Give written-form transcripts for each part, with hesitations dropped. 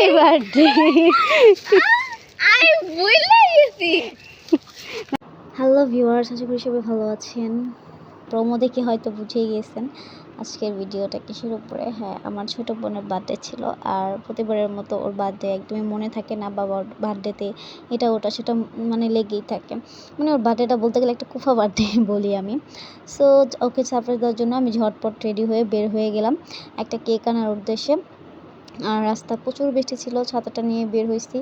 Happy birthday. আমি ভুলে গেছি। হ্যালো ভিউয়ার্স, আশা করি সবাই ভালো আছেন। প্রোমো দেখে হয়তো বুঝেই গিয়েছেন আজকের ভিডিওটা কিসের উপরে। হ্যাঁ, আমার ছোট বোনের বার্থডে ছিল, আর প্রতিবারের মতো ওর বার্থডে একদমই মনে থাকে না। বাবার বার্থডেতে এটা ওটা সেটা মানে লেগেই থাকে। মানে ওর বার্থডেটা বলতে গেলে একটা কুফা বার্থডে বলি আমি। সো ওকে সারপ্রাইজ দেওয়ার জন্য আমি ঝটপট রেডি হয়ে বের হয়ে গেলাম একটা কেক আনার উদ্দেশ্যে। আর রাস্তা প্রচুর বৃষ্টি ছিল, ছাতাটা নিয়ে বের হয়েছি।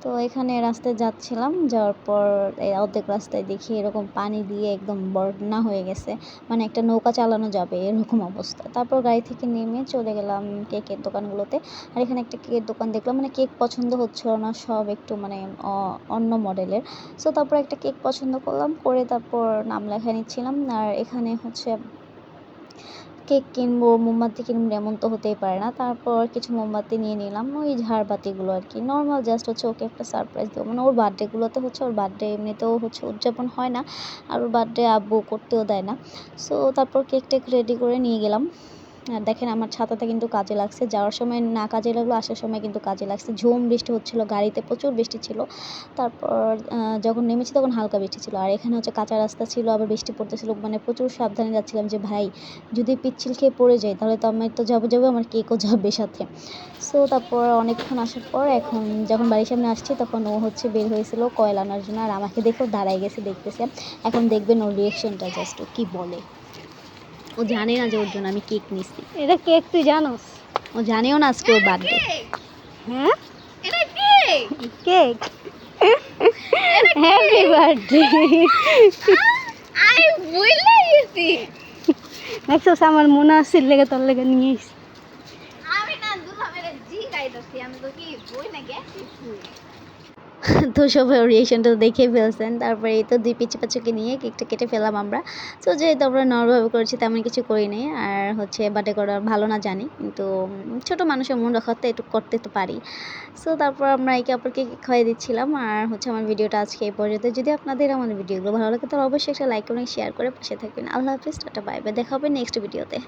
তো এখানে রাস্তায় যাচ্ছিলাম, যাওয়ার পর এই অর্ধেক রাস্তায় দেখি এরকম পানি দিয়ে একদম বন্যা হয়ে গেছে, মানে একটা নৌকা চালানো যাবে এরকম অবস্থা। তারপর গাড়ি থেকে নেমে চলে গেলাম কেকের দোকানগুলোতে। আর এখানে একটা কেকের দোকান দেখলাম, মানে কেক পছন্দ হচ্ছিল না, সব একটু মানে অন্য মডেলের। সো তারপর একটা কেক পছন্দ করলাম, করে তারপর নাম লেখা নিচ্ছিলাম। আর এখানে হচ্ছে কেক কিনবো, মোমবাতি কিনবো, এমন তো হতেই পারে না। তারপর কিছু মোমবাতি নিয়ে নিলাম, ওই ঝাড়বাতিগুলো আর কি, নর্মাল জাস্ট হচ্ছে ওকে একটা সারপ্রাইজ দেবো। মানে ওর বার্থডেগুলোতে হচ্ছে, ওর বার্থডে এমনিতেও হচ্ছে উদযাপন হয় না, আর ওর বার্থডে আব্বু করতেও দেয় না। সো তারপর কেক টেক রেডি করে নিয়ে গেলাম। আর দেখেন আমার ছাতাটা কিন্তু কাজে লাগছে, যাওয়ার সময় না কাজে লাগলো, আসার সময় কিন্তু কাজে লাগছে। ঝুম বৃষ্টি হচ্ছিল, গাড়িতে প্রচুর বৃষ্টি ছিল। তারপর যখন নেমেছি তখন হালকা বৃষ্টি ছিল, আর এখানে হচ্ছে কাঁচা রাস্তা ছিল, আবার বৃষ্টি পড়তেছিল, মানে প্রচুর সাবধানে যাচ্ছিলাম যে ভাই যদি পিচ্ছিল খেয়ে পড়ে যাই তাহলে তো আমি তো যাবো আমার কেকও যাবে সাথে। সো তারপর অনেকক্ষণ আসার পর এখন যখন বাড়ির সামনে আসছি তখন ও হচ্ছে বের হয়েছিল কয়েল আনার জন্য, আর আমাকে দেখেও দাঁড়ায় গেছে দেখতেছে। এখন দেখবেন ওর রিয়েকশনটা, জাস্ট ও কী বলে। ও জানে না যে ওর জন্য আমি কেক নিচ্ছি। এটা কেক তুই জানোস? ও জানেও না আজকে ওর বার্থডে। হ্যাঁ, এটা কেক। কেক। Happy birthday. আমি ভুলে গেছি। দেখছস আমার মনে আসছিল লেগে তোর লেগে নিয়ে এসেছি। আমি না দুলা মেরে জি গাইতেছি, আমি তো কি বই না গেছি। তো সবাই ওর রিয়েকশনটা দেখে ফেলছেন। তারপরে এই তো দুই পিচি পাচুকে নিয়ে কেকটা কেটে ফেলাম আমরা। সো যেহেতু আমরা নর্মালভাবে করেছি তেমন কিছু করিনি, আর হচ্ছে বার্থডে করা ভালো না জানি, কিন্তু ছোটো মানুষের মন রাখাতে একটু করতে তো পারি। সো তারপর আমরা একে অপরকে খাইয়ে দিচ্ছিলাম। আর হচ্ছে আমার ভিডিওটা আজকে এই পর্যন্ত। যদি আপনাদের আমার ভিডিওগুলো ভালো লাগে তাহলে অবশ্যই একটা লাইক এবং শেয়ার করে পাশে থাকবেন। আল্লাহ হাফিজ, টাটা, বাই বাই, দেখা হবে নেক্সট ভিডিওতে।